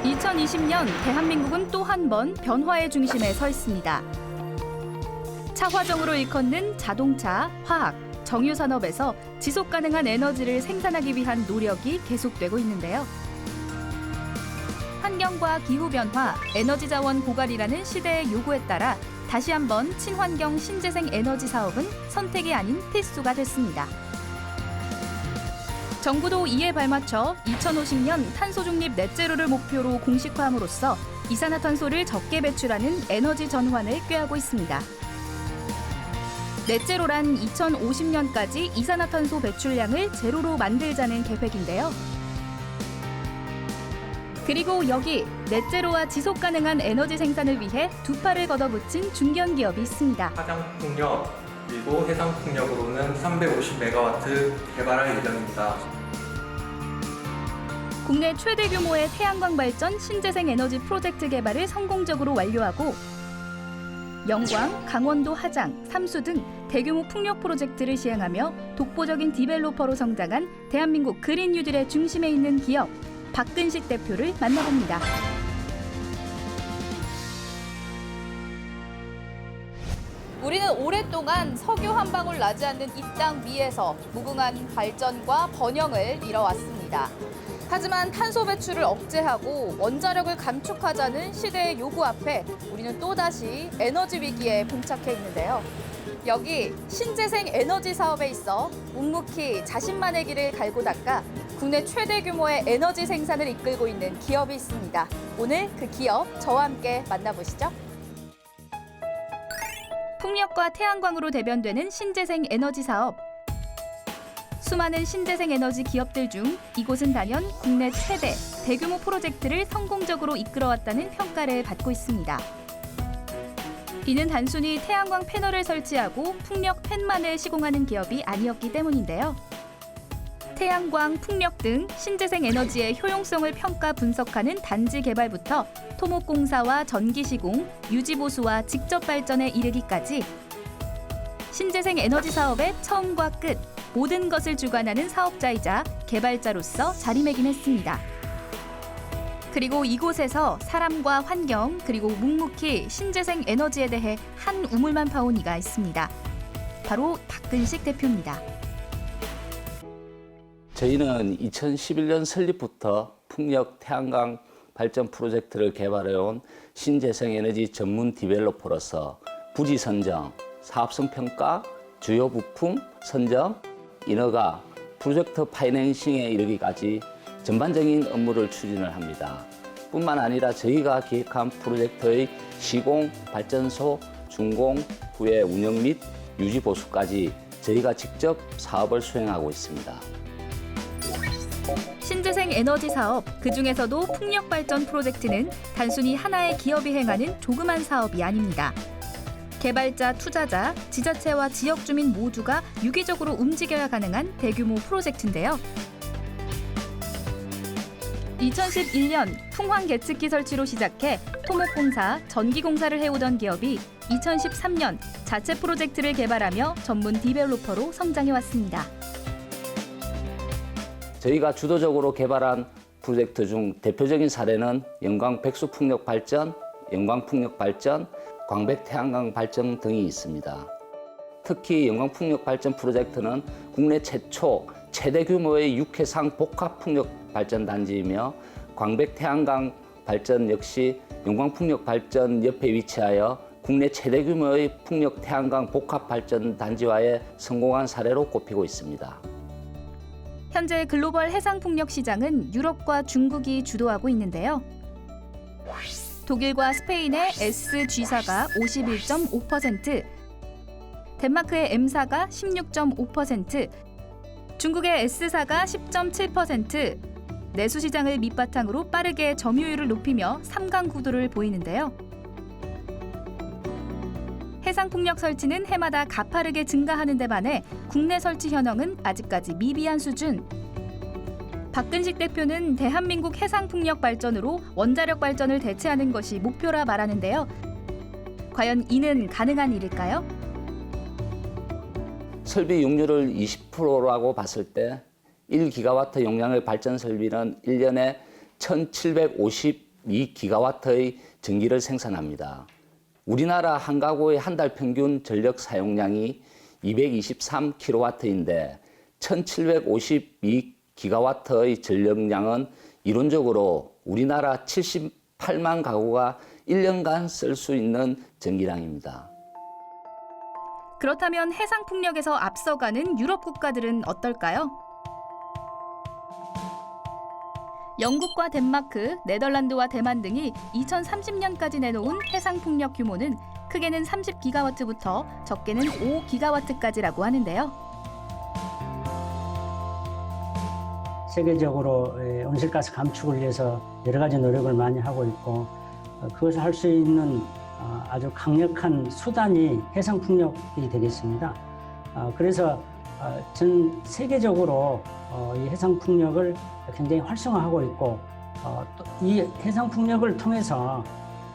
2020년 대한민국은 또 한 번 변화의 중심에 서 있습니다. 차화정으로 일컫는 자동차, 화학, 정유산업에서 지속가능한 에너지를 생산하기 위한 노력이 계속되고 있는데요. 환경과 기후변화, 에너지 자원 고갈이라는 시대의 요구에 따라 다시 한번 친환경 신재생 에너지 사업은 선택이 아닌 필수가 됐습니다. 정부도 이에 발맞춰 2050년 탄소 중립 넷제로를 목표로 공식화함으로써 이산화탄소를 적게 배출하는 에너지 전환을 꾀하고 있습니다. 넷제로란 2050년까지 이산화탄소 배출량을 제로로 만들자는 계획인데요. 그리고 여기 넷제로와 지속 가능한 에너지 생산을 위해 두 팔을 걷어붙인 중견기업이 있습니다. 화장풍력 그리고 해상풍력으로는 350메가와트 개발할 예정입니다. 국내 최대 규모의 태양광 발전 신재생 에너지 프로젝트 개발을 성공적으로 완료하고 영광, 강원도 하장, 삼수 등 대규모 풍력 프로젝트를 시행하며 독보적인 디벨로퍼로 성장한 대한민국 그린 뉴딜의 중심에 있는 기업 박근식 대표를 만나봅니다. 우리는 오랫동안 석유 한 방울 나지 않는 이 땅 위에서 무궁한 발전과 번영을 이뤄왔습니다. 하지만 탄소 배출을 억제하고 원자력을 감축하자는 시대의 요구 앞에 우리는 또다시 에너지 위기에 봉착해 있는데요. 여기 신재생 에너지 사업에 있어 묵묵히 자신만의 길을 갈고 닦아 국내 최대 규모의 에너지 생산을 이끌고 있는 기업이 있습니다. 오늘 그 기업 저와 함께 만나보시죠. 풍력과 태양광으로 대변되는 신재생 에너지 사업. 수많은 신재생 에너지 기업들 중 이곳은 단연 국내 최대 대규모 프로젝트를 성공적으로 이끌어왔다는 평가를 받고 있습니다. 이는 단순히 태양광 패널을 설치하고 풍력 팬만을 시공하는 기업이 아니었기 때문인데요. 태양광, 풍력 등 신재생 에너지의 효용성을 평가 분석하는 단지 개발부터 토목공사와 전기 시공, 유지 보수와 직접 발전에 이르기까지 신재생 에너지 사업의 처음과 끝, 모든 것을 주관하는 사업자이자 개발자로서 자리매김했습니다. 그리고 이곳에서 사람과 환경, 그리고 묵묵히 신재생 에너지에 대해 한 우물만 파온 이가 있습니다. 바로 박근식 대표입니다. 저희는 2011년 설립부터 풍력 태양광 발전 프로젝트를 개발해온 신재생에너지 전문 디벨로퍼로서 부지 선정, 사업성 평가, 주요 부품 선정, 인허가, 프로젝트 파이낸싱에 이르기까지 전반적인 업무를 추진을 합니다. 뿐만 아니라 저희가 기획한 프로젝트의 시공, 발전소, 준공, 후에 운영 및 유지 보수까지 저희가 직접 사업을 수행하고 있습니다. 신재생 에너지 사업, 그중에서도 풍력 발전 프로젝트는 단순히 하나의 기업이 행하는 조그만 사업이 아닙니다. 개발자, 투자자, 지자체와 지역 주민 모두가 유기적으로 움직여야 가능한 대규모 프로젝트인데요. 2011년 풍황 계측기 설치로 시작해 토목공사, 전기공사를 해오던 기업이 2013년 자체 프로젝트를 개발하며 전문 디벨로퍼로 성장해왔습니다. 저희가 주도적으로 개발한 프로젝트 중 대표적인 사례는 영광 백수풍력 발전, 영광풍력 발전, 광백 태양광 발전 등이 있습니다. 특히 영광풍력 발전 프로젝트는 국내 최초 최대 규모의 육해상 복합풍력 발전 단지이며 광백 태양광 발전 역시 영광풍력 발전 옆에 위치하여 국내 최대 규모의 풍력 태양광 복합 발전 단지화에 성공한 사례로 꼽히고 있습니다. 현재 글로벌 해상풍력 시장은 유럽과 중국이 주도하고 있는데요. 독일과 스페인의 SG사가 51.5%, 덴마크의 M사가 16.5%, 중국의 S사가 10.7%, 내수 시장을 밑바탕으로 빠르게 점유율을 높이며 3강 구도를 보이는데요. 해상풍력 설치는 해마다 가파르게 증가하는 데 반해 국내 설치 현황은 아직까지 미비한 수준. 박근식 대표는 대한민국 해상풍력 발전으로 원자력 발전을 대체하는 것이 목표라 말하는데요. 과연 이는 가능한 일일까요? 설비 용률을 20%라고 봤을 때 1기가와트 용량의 발전 설비는 1년에 1,750 32기가와트의 전기를 생산합니다. 우리나라 한 가구의 한 달 평균 전력 사용량이 223kW인데 1752기가와트의 전력량은 이론적으로 우리나라 78만 가구가 1년간 쓸 수 있는 전기량입니다. 그렇다면 해상풍력에서 앞서가는 유럽 국가들은 어떨까요? 영국과 덴마크, 네덜란드와 대만 등이 2030년까지 내놓은 해상풍력 규모는 크게는 30기가와트부터 적게는 5기가와트까지라고 하는데요. 세계적으로 온실가스 감축을 위해서 여러 가지 노력을 많이 하고 있고 그것을 할 수 있는 아주 강력한 수단이 해상풍력이 되겠습니다. 그래서 전 세계적으로 이 해상풍력을 굉장히 활성화하고 있고 또 이 해상풍력을 통해서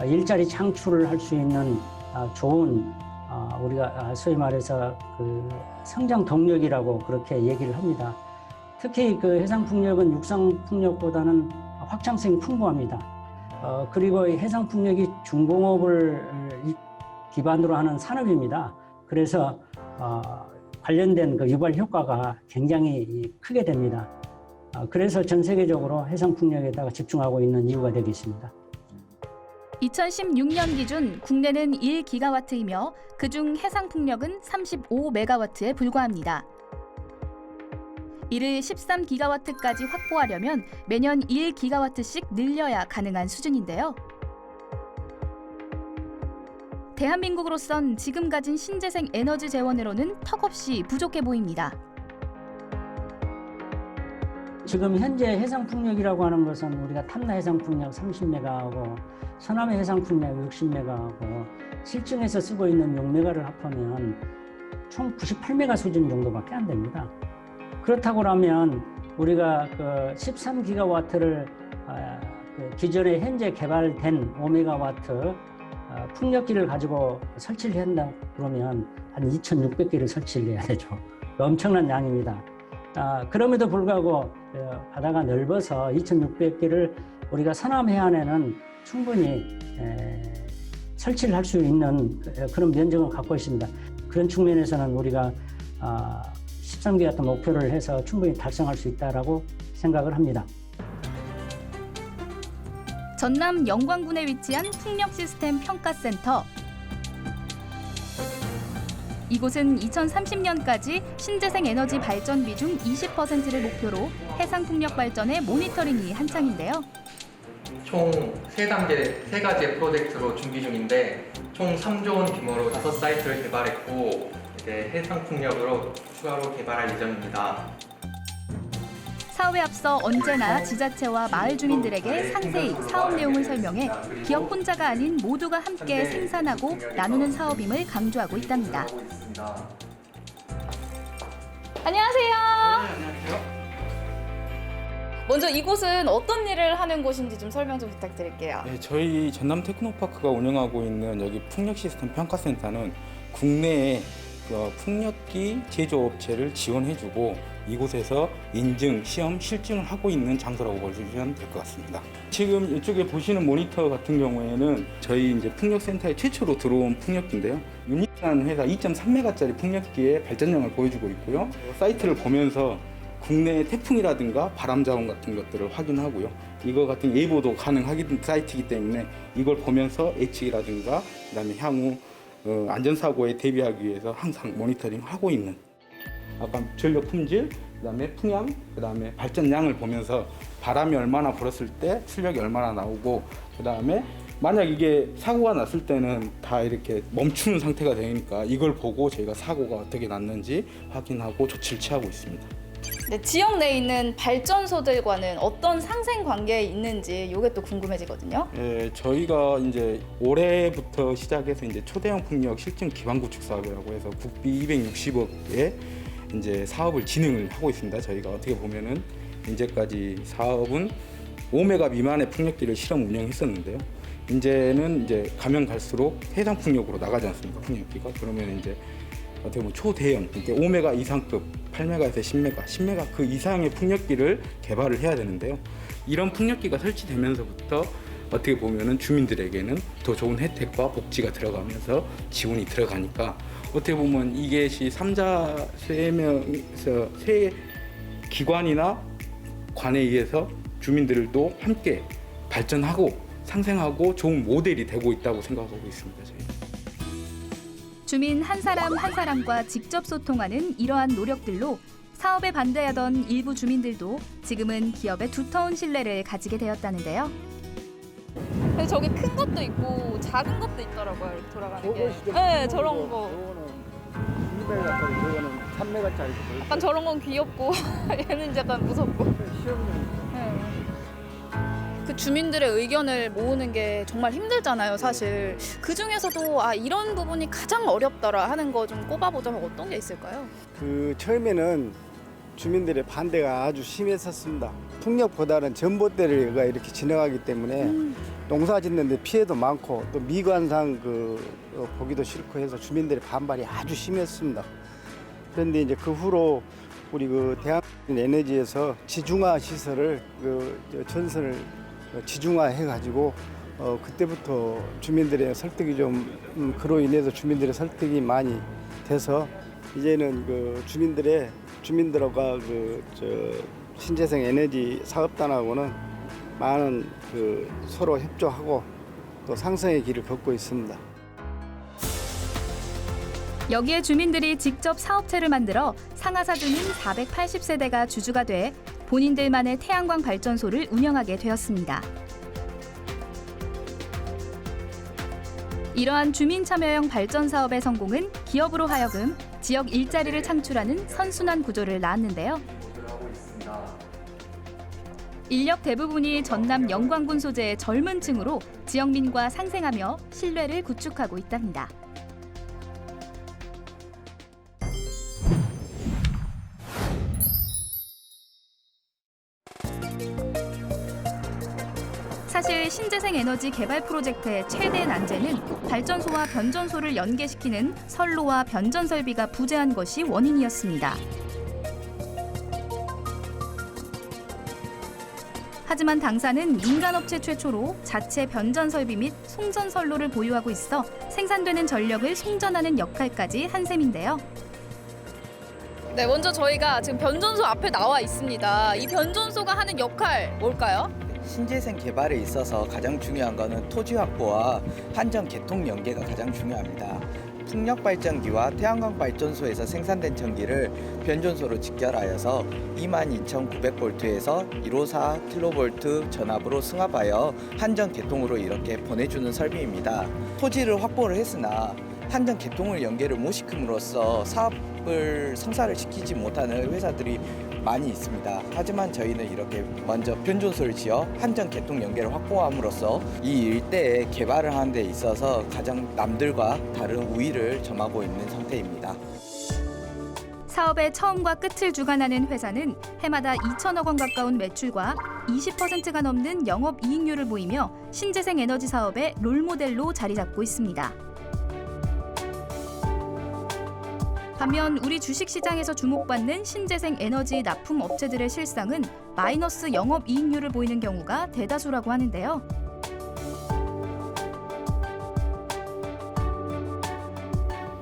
일자리 창출을 할 수 있는 좋은 우리가 소위 말해서 그 성장 동력이라고 그렇게 얘기를 합니다. 특히 그 해상풍력은 육상풍력보다는 확장성이 풍부합니다. 그리고 이 해상풍력이 중공업을 기반으로 하는 산업입니다. 그래서 관련된 그 유발 효과가 굉장히 크게 됩니다. 그래서 전 세계적으로 해상풍력에다가 집중하고 있는 이유가 되겠습니다. 2016년 기준 국내는 1기가와트이며 그중 해상풍력은 35메가와트에 불과합니다. 이를 13기가와트까지 확보하려면 매년 1기가와트씩 늘려야 가능한 수준인데요. 대한민국으로선 지금 가진 신재생 에너지 재원으로는 턱없이 부족해 보입니다. 지금 현재 해상풍력이라고 하는 것은 우리가 탐나 해상풍력 30메가하고 서남해 해상풍력 60메가하고 실증에서 쓰고 있는 6메가를 합하면 총 98메가 수준 정도밖에 안 됩니다. 그렇다고 하면 우리가 그 13기가와트를 기존에 현재 개발된 5메가와트 풍력기를 가지고 설치를 한다 그러면 한 2,600개를 설치를 해야 되죠. 엄청난 양입니다. 그럼에도 불구하고 바다가 넓어서 2,600개를 우리가 서남 해안에는 충분히 설치를 할 수 있는 그런 면적을 갖고 있습니다. 그런 측면에서는 우리가 13기가와트 목표를 해서 충분히 달성할 수 있다고 생각을 합니다. 전남 영광군에 위치한 풍력시스템 평가센터. 이곳은 2030년까지 신재생 에너지 발전 비중 20%를 목표로 해상풍력 발전의 모니터링이 한창인데요. 총 3가지의 프로젝트로 준비 중인데 총 3조 원 규모로 5사이트를 개발했고 이제 해상풍력으로 추가로 개발할 예정입니다. 사업에 앞서 언제나 지자체와 마을 주민들에게 상세히 사업 내용을 설명해 기업 혼자가 아닌 모두가 함께 생산하고 나누는 사업임을 강조하고 있답니다. 안녕하세요. 안녕하세요. 먼저 이곳은 어떤 일을 하는 곳인지 좀 설명 좀 부탁드릴게요. 네, 저희 전남 테크노파크가 운영하고 있는 여기 풍력 시스템 평가센터는 국내에 풍력기 제조업체를 지원해주고 이곳에서 인증, 시험, 실증을 하고 있는 장소라고 보시면 될 것 같습니다. 지금 이쪽에 보시는 모니터 같은 경우에는 저희 이제 풍력센터에 최초로 들어온 풍력기인데요. 유니탄 회사 2.3메가짜리 풍력기의 발전량을 보여주고 있고요. 사이트를 보면서 국내 태풍이라든가 바람 자원 같은 것들을 확인하고요. 이거 같은 예보도 가능하기 사이트이기 때문에 이걸 보면서 예측이라든가 그다음에 향후 안전사고에 대비하기 위해서 항상 모니터링하고 있는 아까 전력 품질, 그다음에 풍향, 그다음에 발전량을 보면서 바람이 얼마나 불었을 때 출력이 얼마나 나오고 그다음에 만약 이게 사고가 났을 때는 다 이렇게 멈추는 상태가 되니까 이걸 보고 저희가 사고가 어떻게 났는지 확인하고 조치를 취하고 있습니다. 네, 지역 내에 있는 발전소들과는 어떤 상생 관계에 있는지 이게 또 궁금해지거든요. 예, 저희가 이제 올해부터 시작해서 이제 초대형 풍력 실증 기반 구축 사업이라고 해서 국비 260억의 이제 사업을 진행을 하고 있습니다. 저희가 어떻게 보면은 이제까지 사업은 5메가 미만의 풍력기를 실험 운영했었는데요. 이제는 이제 가면 갈수록 해상 풍력으로 나가지 않습니까? 풍력기가 그러면 이제 어떻게 보면 초대형, 그러니까 5메가 이상급, 8메가에서 10메가, 10메가 그 이상의 풍력기를 개발을 해야 되는데요. 이런 풍력기가 설치되면서부터 어떻게 보면은 주민들에게는 더 좋은 혜택과 복지가 들어가면서 지원이 들어가니까 어떻게 보면 이것이 3자 3명에서 세 기관이나 관에 의해서 주민들도 함께 발전하고 상생하고 좋은 모델이 되고 있다고 생각하고 있습니다. 저희. 주민 한 사람 한 사람과 직접 소통하는 이러한 노력들로 사업에 반대하던 일부 주민들도 지금은 기업의 두터운 신뢰를 가지게 되었다는데요. 근데 저기 큰 것도 있고 작은 것도 있더라고요. 이렇게 돌아가는 게. 네, 저런 거. 이거는 200짜리, 저거는 300짜리. 약간 저런 건 귀엽고 얘는 약간 무섭고. 시험용. 네. 그 주민들의 의견을 모으는 게 정말 힘들잖아요, 사실. 그 중에서도 이런 부분이 가장 어렵더라 하는 거 좀 꼽아보자면 어떤 게 있을까요? 그 처음에는 주민들의 반대가 아주 심했었습니다. 풍력보다는 전봇대가 이렇게 지나가기 때문에 농사 짓는데 피해도 많고 또 미관상 보기도 싫고 해서 주민들의 반발이 아주 심했습니다. 그런데 이제 그 후로 우리 대한에너지에서 지중화 시설을 전선을 지중화해 가지고 그때부터 주민들의 설득이 좀 그로 인해서 주민들의 설득이 많이 돼서 이제는 주민들과 신재생 에너지 사업단하고는 많은 서로 협조하고 또 상생의 길을 걷고 있습니다. 여기에 주민들이 직접 사업체를 만들어 상하사 주민 480세대가 주주가 돼 본인들만의 태양광 발전소를 운영하게 되었습니다. 이러한 주민 참여형 발전 사업의 성공은 기업으로 하여금 지역 일자리를 창출하는 선순환 구조를 낳았는데요. 인력 대부분이 전남 영광군 소재의 젊은 층으로 지역민과 상생하며 신뢰를 구축하고 있답니다. 사실 신재생 에너지 개발 프로젝트의 최대 난제는 발전소와 변전소를 연계시키는 선로와 변전 설비가 부재한 것이 원인이었습니다. 하지만 당사는 민간업체 최초로 자체 변전 설비 및 송전 선로를 보유하고 있어 생산되는 전력을 송전하는 역할까지 한 셈인데요. 네, 먼저 저희가 지금 변전소 앞에 나와 있습니다. 이 변전소가 하는 역할 뭘까요? 신재생 개발에 있어서 가장 중요한 것은 토지 확보와 한전 개통 연계가 가장 중요합니다. 풍력 발전기와 태양광 발전소에서 생산된 전기를 변전소로 직결하여서 22,900볼트에서 154kV 전압으로 승합하여 한전 개통으로 이렇게 보내주는 설비입니다. 토지를 확보를 했으나 한전 개통을 연계를 못 시킴으로써 사업을 성사를 시키지 못하는 회사들이 많이 있습니다. 하지만 저희는 이렇게 먼저 변전소를 지어 한전 개통 연계를 확보함으로써 이 일대에 개발을 하는 데 있어서 가장 남들과 다른 우위를 점하고 있는 상태입니다. 사업의 처음과 끝을 주관하는 회사는 해마다 2천억 원 가까운 매출과 20%가 넘는 영업이익률을 보이며 신재생 에너지 사업의 롤모델로 자리 잡고 있습니다. 반면 우리 주식시장에서 주목받는 신재생 에너지 납품 업체들의 실상은 마이너스 영업이익률을 보이는 경우가 대다수라고 하는데요.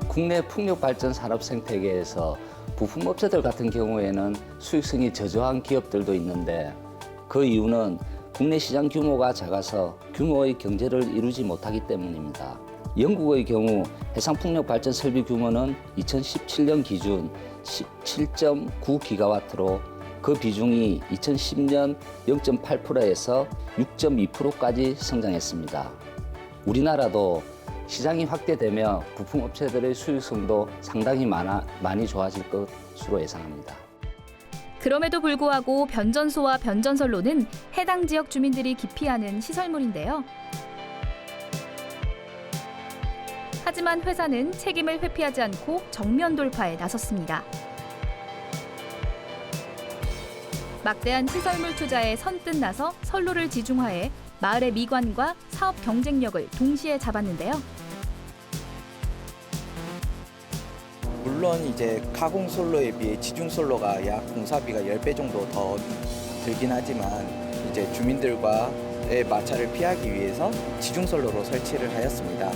국내 풍력발전 산업 생태계에서 부품업체들 같은 경우에는 수익성이 저조한 기업들도 있는데 그 이유는 국내 시장 규모가 작아서 규모의 경제를 이루지 못하기 때문입니다. 영국의 경우 해상풍력 발전 설비 규모는 2017년 기준 17.9기가와트로 그 비중이 2010년 0.8%에서 6.2%까지 성장했습니다. 우리나라도 시장이 확대되며 부품업체들의 수익성도 상당히 많이 좋아질 것으로 예상합니다. 그럼에도 불구하고 변전소와 변전선로는 해당 지역 주민들이 기피하는 시설물인데요. 하지만 회사는 책임을 회피하지 않고 정면 돌파에 나섰습니다. 막대한 시설물 투자에 선뜻 나서 선로를 지중화해 마을의 미관과 사업 경쟁력을 동시에 잡았는데요. 물론 이제 가공 솔로에 비해 지중 솔로가 약 공사비가 10배 정도 더 들긴 하지만 이제 주민들과 풍력의 마찰을 피하기 위해서 지중선로로 설치를 하였습니다.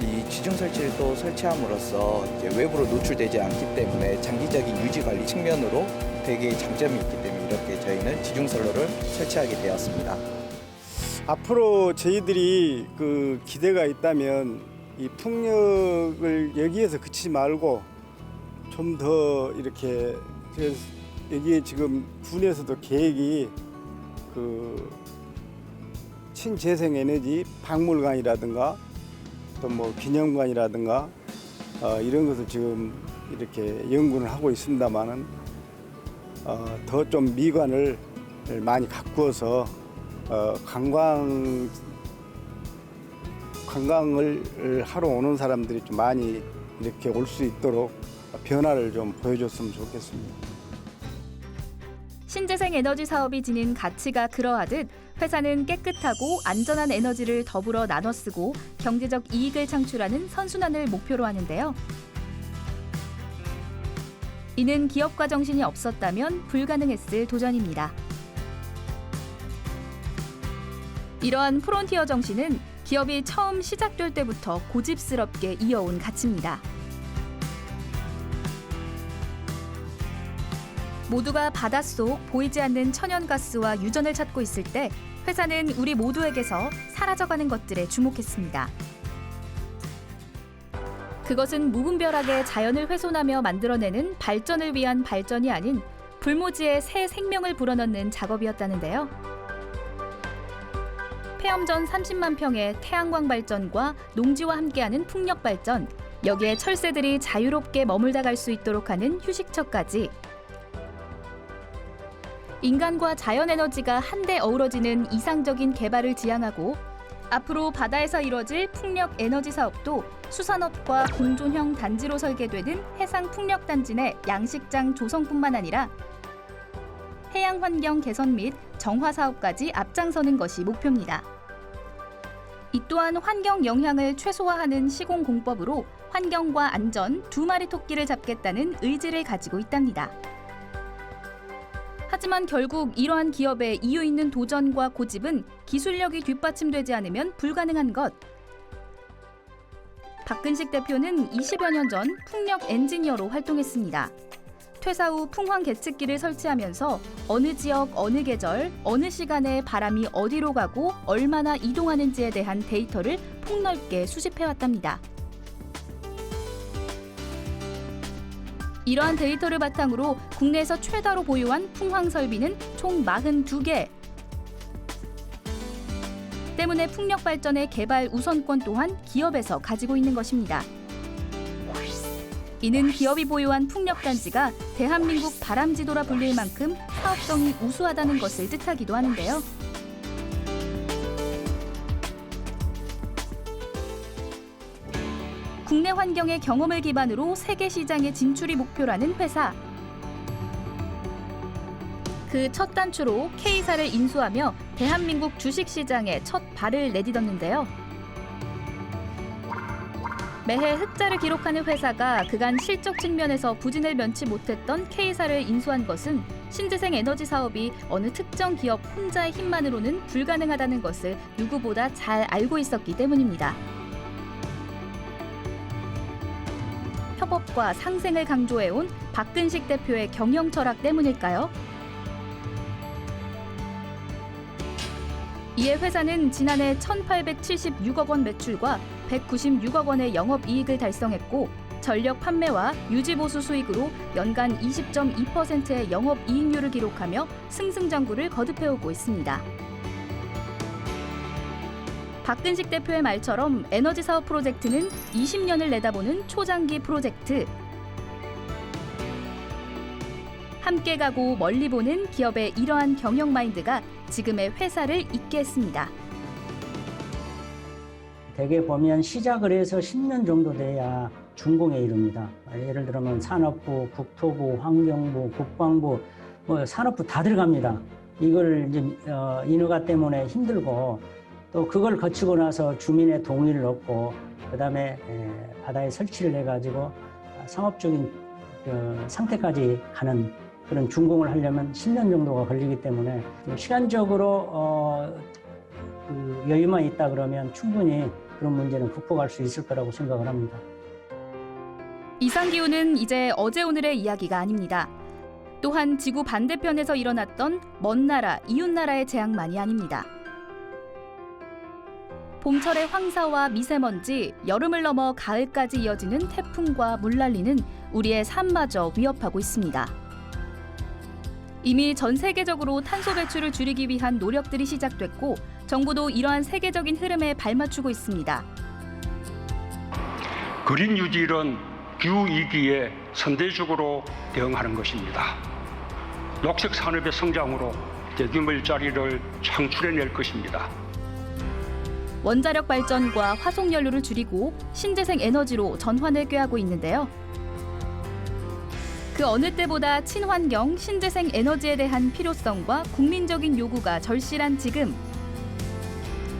이 지중 설치를 또 설치함으로써 이제 외부로 노출되지 않기 때문에 장기적인 유지 관리 측면으로 되게 장점이 있기 때문에 이렇게 저희는 지중선로를 설치하게 되었습니다. 앞으로 저희들이 그 기대가 있다면 이 풍력을 여기에서 그치지 말고 좀 더 이렇게 여기에 지금 군에서도 계획이 그 친재생에너지 박물관이라든가 또 뭐 기념관이라든가 이런 것을 지금 이렇게 연구를 하고 있습니다만은 더 좀 미관을 많이 가꾸어서 관광을 하러 오는 사람들이 좀 많이 이렇게 올 수 있도록 변화를 좀 보여줬으면 좋겠습니다. 신재생 에너지 사업이 지닌 가치가 그러하듯 회사는 깨끗하고 안전한 에너지를 더불어 나눠 쓰고 경제적 이익을 창출하는 선순환을 목표로 하는데요. 이는 기업가 정신이 없었다면 불가능했을 도전입니다. 이러한 프론티어 정신은 기업이 처음 시작될 때부터 고집스럽게 이어온 가치입니다. 모두가 바닷속 보이지 않는 천연가스와 유전을 찾고 있을 때 회사는 우리 모두에게서 사라져가는 것들에 주목했습니다. 그것은 무분별하게 자연을 훼손하며 만들어내는 발전을 위한 발전이 아닌 불모지에 새 생명을 불어넣는 작업이었다는데요. 폐엄전 30만 평의 태양광 발전과 농지와 함께하는 풍력 발전, 여기에 철새들이 자유롭게 머물다 갈 수 있도록 하는 휴식처까지 인간과 자연에너지가 한데 어우러지는 이상적인 개발을 지향하고 앞으로 바다에서 이뤄질 풍력 에너지 사업도 수산업과 공존형 단지로 설계되는 해상풍력단지 내 양식장 조성뿐만 아니라 해양 환경 개선 및 정화 사업까지 앞장서는 것이 목표입니다. 이 또한 환경 영향을 최소화하는 시공공법으로 환경과 안전 두 마리 토끼를 잡겠다는 의지를 가지고 있답니다. 하지만 결국 이러한 기업의 이유 있는 도전과 고집은 기술력이 뒷받침되지 않으면 불가능한 것. 박근식 대표는 20여 년 전 풍력 엔지니어로 활동했습니다. 퇴사 후 풍황 계측기를 설치하면서 어느 지역, 어느 계절, 어느 시간에 바람이 어디로 가고 얼마나 이동하는지에 대한 데이터를 폭넓게 수집해왔답니다. 이러한 데이터를 바탕으로 국내에서 최다로 보유한 풍황 설비는 총 42개. 때문에 풍력 발전의 개발 우선권 또한 기업에서 가지고 있는 것입니다. 이는 기업이 보유한 풍력단지가 대한민국 바람지도라 불릴 만큼 사업성이 우수하다는 것을 뜻하기도 하는데요. 국내 환경의 경험을 기반으로 세계 시장에 진출이 목표라는 회사. 그 첫 단추로 K사를 인수하며 대한민국 주식시장에 첫 발을 내딛었는데요. 매해 흑자를 기록하는 회사가 그간 실적 측면에서 부진을 면치 못했던 K사를 인수한 것은 신재생 에너지 사업이 어느 특정 기업 혼자의 힘만으로는 불가능하다는 것을 누구보다 잘 알고 있었기 때문입니다. 협업과 상생을 강조해온 박근식 대표의 경영 철학 때문일까요? 이에 회사는 지난해 1,876억 원 매출과 196억 원의 영업이익을 달성했고 전력 판매와 유지보수 수익으로 연간 20.2%의 영업이익률을 기록하며 승승장구를 거듭해오고 있습니다. 박근식 대표의 말처럼 에너지 사업 프로젝트는 20년을 내다보는 초장기 프로젝트. 함께 가고 멀리 보는 기업의 이러한 경영 마인드가 지금의 회사를 잇게 했습니다. 대개 보면 시작을 해서 10년 정도 돼야 준공에 이릅니다. 예를 들면 산업부, 국토부, 환경부, 국방부, 산업부 다 들어갑니다. 이걸 이제 인허가 때문에 힘들고 또 그걸 거치고 나서 주민의 동의를 얻고 그다음에 바다에 설치를 해가지고 상업적인 상태까지 가는 그런 준공을 하려면 10년 정도가 걸리기 때문에 시간적으로 그 여유만 있다 그러면 충분히 그런 문제는 극복할 수 있을 거라고 생각을 합니다. 이상기후는 이제 어제 오늘의 이야기가 아닙니다. 또한 지구 반대편에서 일어났던 먼 나라, 이웃 나라의 재앙만이 아닙니다. 봄철의 황사와 미세먼지, 여름을 넘어 가을까지 이어지는 태풍과 물난리는 우리의 삶마저 위협하고 있습니다. 이미 전 세계적으로 탄소 배출을 줄이기 위한 노력들이 시작됐고 정부도 이러한 세계적인 흐름에 발맞추고 있습니다. 그린 뉴딜은 기후 위기에 선제적으로 대응하는 것입니다. 녹색 산업의 성장으로 대규모 일자리를 창출해낼 것입니다. 원자력 발전과 화석 연료를 줄이고 신재생 에너지로 전환을 꾀하고 있는데요. 그 어느 때보다 친환경, 신재생 에너지에 대한 필요성과 국민적인 요구가 절실한 지금,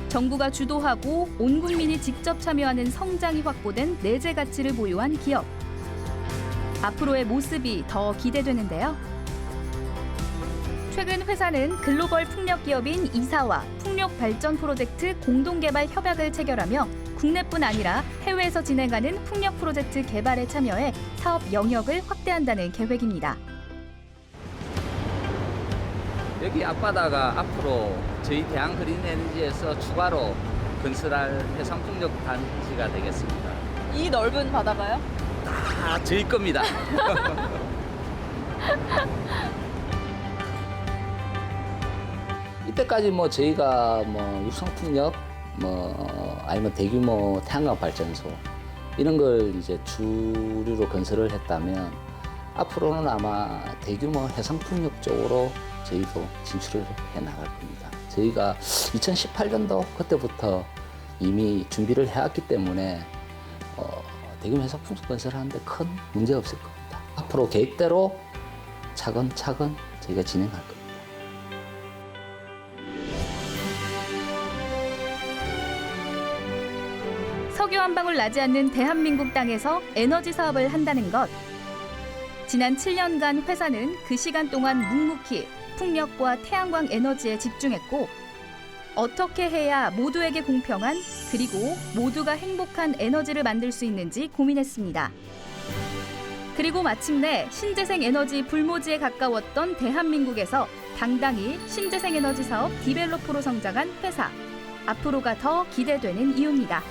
정부가 주도하고 온 국민이 직접 참여하는 성장이 확보된 내재 가치를 보유한 기업. 앞으로의 모습이 더 기대되는데요. 최근 회사는 글로벌 풍력 기업인 이사와 풍력 발전 프로젝트 공동개발 협약을 체결하며 국내뿐 아니라 해외에서 진행하는 풍력 프로젝트 개발에 참여해 사업 영역을 확대한다는 계획입니다. 여기 앞바다가 앞으로 저희 대한 그린 에너지에서 추가로 건설할 해상풍력 단지가 되겠습니다. 이 넓은 바다가요? 다 저희 겁니다. 이때까지 뭐 저희가 뭐 육성풍력, 아니면 대규모 태양광 발전소 이런 걸 이제 주류로 건설을 했다면 앞으로는 아마 대규모 해상풍력 쪽으로 저희도 진출을 해 나갈 겁니다. 저희가 2018년도 그때부터 이미 준비를 해왔기 때문에 대규모 해상풍력 건설하는데 큰 문제 없을 겁니다. 앞으로 계획대로 차근차근 저희가 진행할 겁니다. 석유 한 방울 나지 않는 대한민국 땅에서 에너지 사업을 한다는 것. 지난 7년간 회사는 그 시간 동안 묵묵히 풍력과 태양광 에너지에 집중했고 어떻게 해야 모두에게 공평한 그리고 모두가 행복한 에너지를 만들 수 있는지 고민했습니다. 그리고 마침내 신재생 에너지 불모지에 가까웠던 대한민국에서 당당히 신재생 에너지 사업 디벨로퍼로 성장한 회사. 앞으로가 더 기대되는 이유입니다.